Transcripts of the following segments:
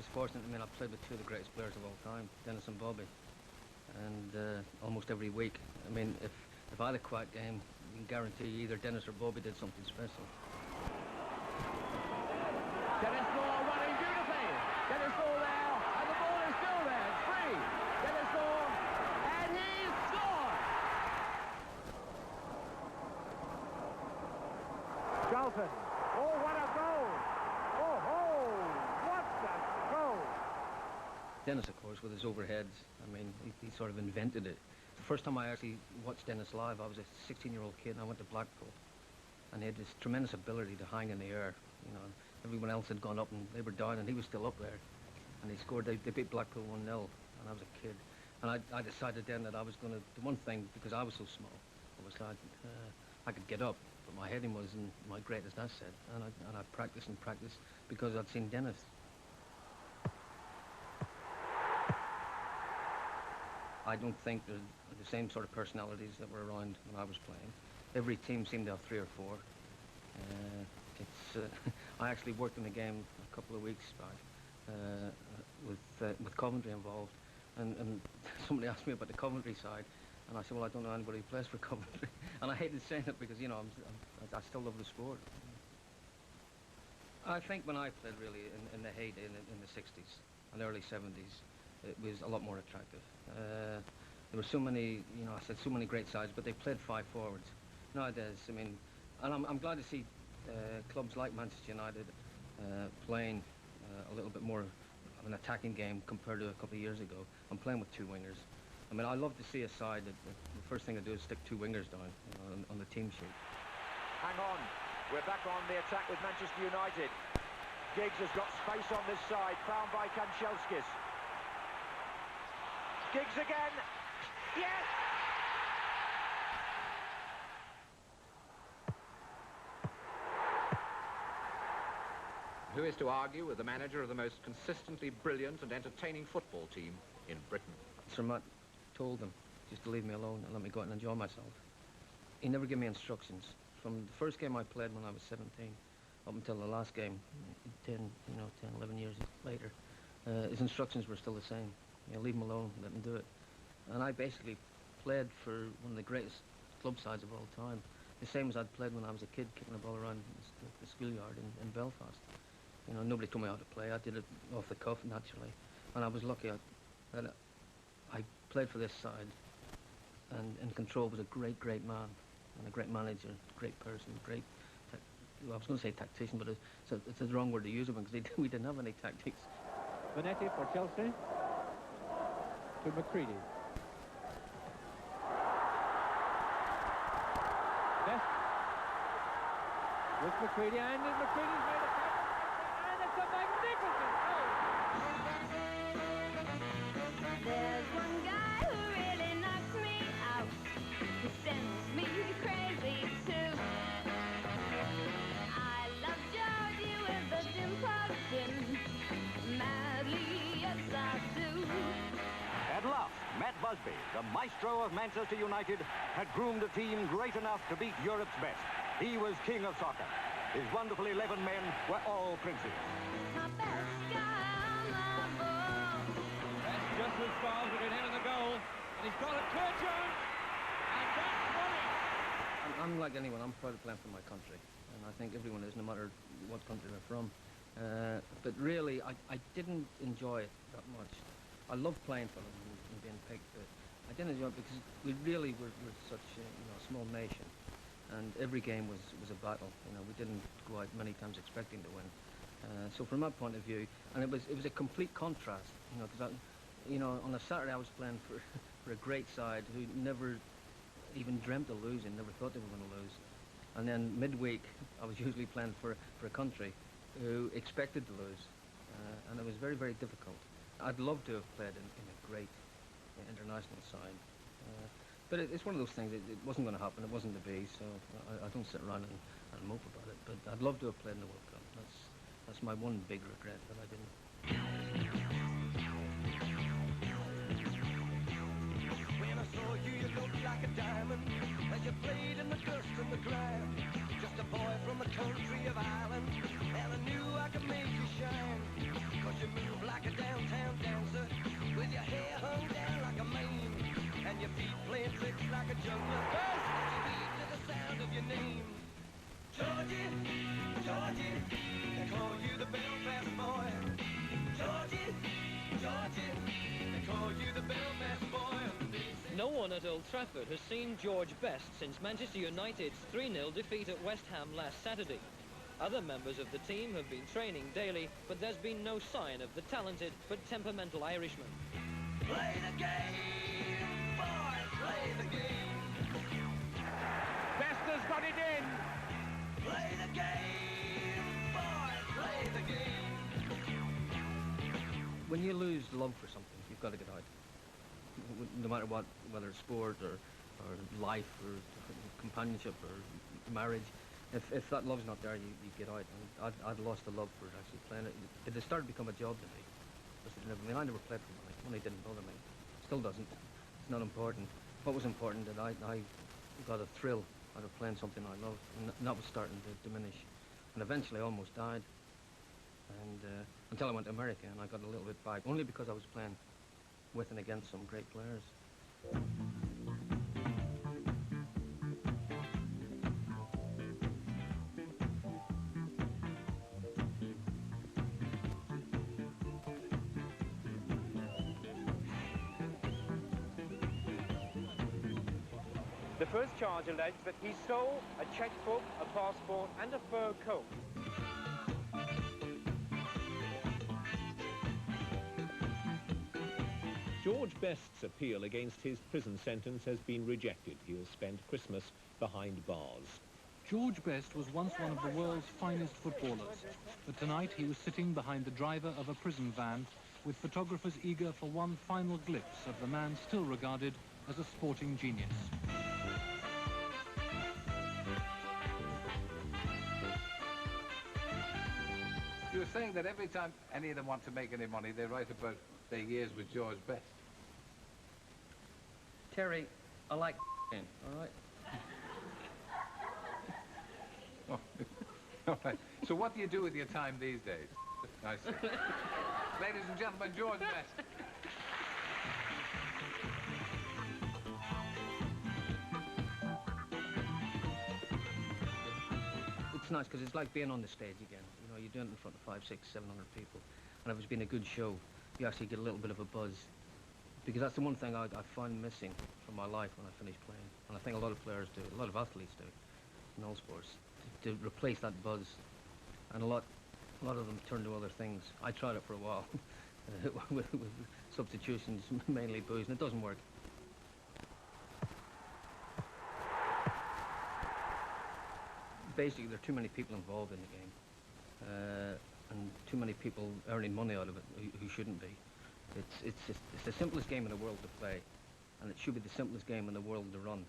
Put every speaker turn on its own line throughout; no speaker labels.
was fortunate. I mean, I played with two of the greatest players of all time, Dennis and Bobby, and almost every week. I mean, if I had a quiet game, you can guarantee either Dennis or Bobby did something special.
Dennis Law running beautifully. Dennis Law there, and the ball is still there. It's free. Dennis Law, and he scored. Charlton. Oh, what a goal! Oh, what a goal!
Dennis, of course, with his overheads, I mean, he sort of invented it. The first time I actually watched Dennis live, I was a 16-year-old kid and I went to Blackpool. And he had this tremendous ability to hang in the air. You know, everyone else had gone up and they were down and he was still up there. And he scored, they beat Blackpool 1-0 and I was a kid. And I decided then that I was going to, the one thing, because I was so small, I was like, I could get up, but my heading wasn't my greatest asset. And I practiced and practiced because I'd seen Dennis. I don't think they're the same sort of personalities that were around when I was playing. Every team seemed to have 3 or 4. I actually worked in a game a couple of weeks back with Coventry involved, and somebody asked me about the Coventry side, and I said, well, I don't know anybody who plays for Coventry. And I hated saying it because, you know, I still love the sport. I think when I played really in the heyday, in the 60s and early 70s, it was a lot more attractive. There were so many, you know, I said so many great sides, but they played 5 forwards. Nowadays, I mean, and I'm glad to see clubs like Manchester United playing a little bit more of an attacking game compared to a couple of years ago. I'm playing with 2 wingers. I mean, I love to see a side that the first thing I do is stick 2 wingers down, you know, on the team sheet.
Hang on, we're back on the attack with Manchester United. Giggs has got space on this side, found by Kanchelskis. Giggs again, yes!
Who is to argue with the manager of the most consistently brilliant and entertaining football team in Britain?
Sir Matt told them just to leave me alone and let me go out and enjoy myself. He never gave me instructions. From the first game I played when I was 17 up until the last game, 10, 11 years later, his instructions were still the same. You know, leave him alone, let him do it. And I basically played for one of the greatest club sides of all time. The same as I'd played when I was a kid, kicking the ball around the schoolyard in Belfast. You know, nobody told me how to play. I did it off the cuff, naturally. And I was lucky that I played for this side. And in control was a great, great man. And a great manager, great person, great... I was going to say tactician, but it's the wrong word to use it because we didn't have any tactics.
Vanetti for Chelsea. To McCready. Best with McCready, and McCready's made a tackle, and it's a magnificent goal!
There's one guy who really knocks me out. He sends me crazy too. I love Georgie with a dimpled chin. Madly, yes I do.
At last, Matt Busby, the maestro of Manchester United, had groomed a team great enough to beat Europe's best. He was king of soccer. His wonderful 11 men were all princes.
My best guy on the ball.
That's just as far as we can hit in the goal. And he's got a clear chance. And that's what
I'm like anyone, I'm proud of playing for my country. And I think everyone is, no matter what country they're from. But really, I didn't enjoy it that much. I loved playing for them and being picked, but I didn't enjoy it because we really were such a small nation. And every game was a battle. You know, we didn't go out many times expecting to win. So from that point of view, and it was a complete contrast. You know, because on a Saturday I was playing for a great side who never even dreamt of losing, never thought they were going to lose. And then midweek I was usually playing for a country who expected to lose, and it was very, very difficult. I'd love to have played in a great international side. But it's one of those things, it wasn't going to happen, it wasn't to be, so I don't sit around and mope about it. But I'd love to have played in the World Cup. That's my one big regret, that I didn't.
When I saw you, you looked like a diamond as you played in the dust and the grime. Just a boy from the country of Ireland, and I knew I could make you shine. 'Cause you move like like a downtown dancer, with your hair hung down like a mane, and your feet playing tricks like a juggler. First, you beat to the sound of your name. Georgie, Georgie, they call you the Belfast boy. Georgie, Georgie, they call you the Belfast boy.
No one at Old Trafford has seen George Best since Manchester United's 3-0 defeat at West Ham last Saturday. Other members of the team have been training daily, but there's been no sign of the talented but temperamental Irishman.
Play the game, boys, play the game.
Best has got it in.
Play the game, boys, play the game.
When you lose love for something, you've got to get out. No matter what, whether it's sport or life or companionship or marriage, if that love's not there, you get out. And I'd lost the love for it, actually playing it. It had started to become a job to me. I never played for money. Money didn't bother me. Still doesn't. It's not important. What was important that I got a thrill out of playing something I loved, and that was starting to diminish. And eventually I almost died. And until I went to America, and I got a little bit back, only because I was playing with and against some great players.
The first charge alleged that he stole a checkbook, a passport and a fur coat.
George Best's appeal against his prison sentence has been rejected. He'll spend Christmas behind bars.
George Best was once one of the world's finest footballers, but tonight he was sitting behind the driver of a prison van with photographers eager for one final glimpse of the man still regarded as a sporting genius.
You were saying that every time any of them want to make any money, they write about their years with George Best.
Terry, I like all right?
Oh, all right. So what do you do with your time these days? I see. Ladies and gentlemen, George Best.
It's nice because it's like being on the stage again. You know, you're doing it in front of 500, 600, 700 people. And if it's been a good show, you actually get a little bit of a buzz. Because that's the one thing I find missing from my life when I finish playing. And I think a lot of players do, a lot of athletes do, in all sports, to replace that buzz. And a lot of them turn to other things. I tried it for a while, with substitutions, mainly booze, and it doesn't work. Basically, there are too many people involved in the game, and too many people earning money out of it who shouldn't be. It's the simplest game in the world to play, and it should be the simplest game in the world to run.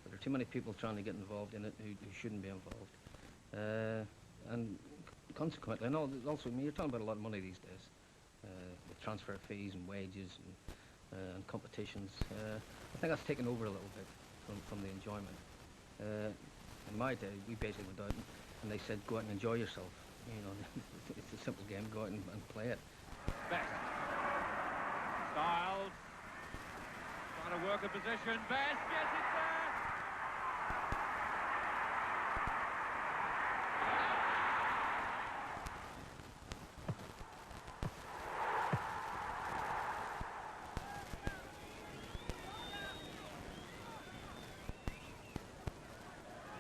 But there are too many people trying to get involved in it who shouldn't be involved. And consequently, and also, I mean, you're talking about a lot of money these days, with transfer fees and wages and competitions. I think that's taken over a little bit from the enjoyment. In my day, we basically went out and they said, go out and enjoy yourself. You know, it's a simple game, go out and play it.
Best. Styles. Trying to work a position. Best gets it there.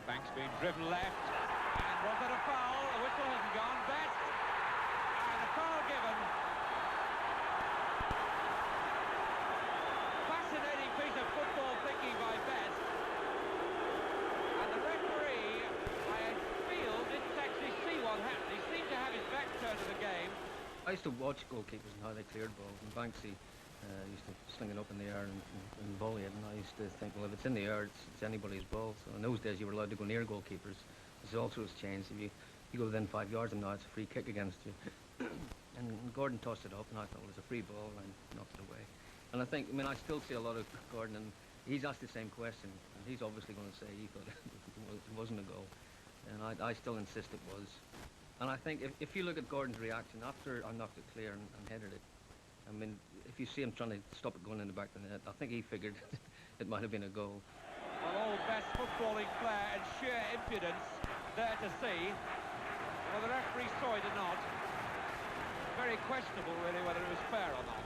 Banks being driven left. And was that a foul? The whistle hasn't gone. Best. And a foul given. Fascinating piece of football thinking by Best. And the referee, I feel, didn't actually see what happened. He seemed to have his back turned to the game.
I used to watch goalkeepers and how they cleared balls, and Banksy used to sling it up in the air and volley it, and I used to think, well, if it's in the air, it's anybody's ball. So in those days, you were allowed to go near goalkeepers. This also has changed. If you go within 5 yards, and now it's a free kick against you. And Gordon tossed it up, and I thought, well, it's a free ball, and knocked it away. And I mean, I still see a lot of Gordon, and he's asked the same question, and he's obviously going to say he thought it wasn't a goal. And I still insist it was. And I think if you look at Gordon's reaction after I knocked it clear and headed it, I mean, if you see him trying to stop it going in the back of the net, I think he figured it might have been a goal.
Well, all best footballing flair and sheer impudence there to see. Whether the referee saw it or not, very questionable, really, whether it was fair or not.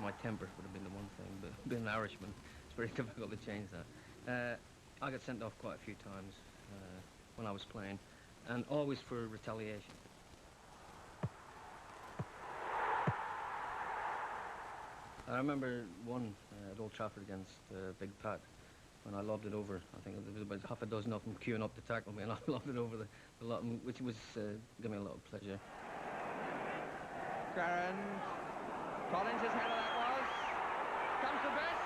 My temper would have been the one thing, but being an Irishman, it's very difficult to change that. I got sent off quite a few times when I was playing, and always for retaliation. I remember one at Old Trafford against Big Pat, when I lobbed it over. I think there was about half a dozen of them queuing up to tackle me, and I lobbed it over the lot, which was gave me a lot of pleasure.
Clarence, Collins' header that was. Comes to Best.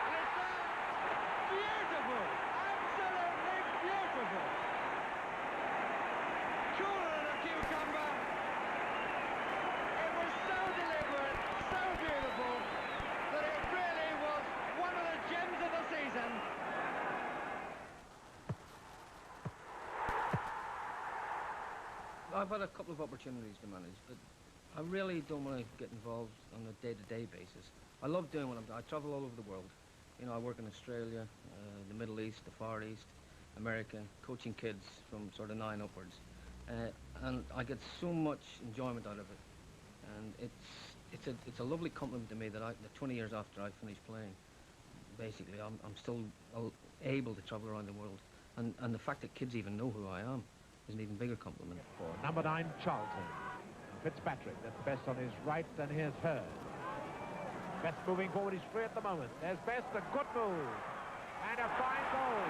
And it's there. Beautiful. Absolutely beautiful. Cooler than a cucumber. It was so deliberate, so beautiful, that it really was one of the gems of the season.
I've had a couple of opportunities to manage, but I really don't want to get involved on a day-to-day basis. I love doing what I'm doing. I travel all over the world. You know, I work in Australia, the Middle East, the Far East, America, coaching kids from sort of 9 upwards. And I get so much enjoyment out of it. And it's a lovely compliment to me that 20 years after I finished playing, basically, I'm still able to travel around the world. And the fact that kids even know who I am is an even bigger compliment.
For number 9, Charlton. Fitzpatrick, that's Best on his right, and here's Hurd. Best moving forward, he's free at the moment. There's Best, a good move. And a fine goal.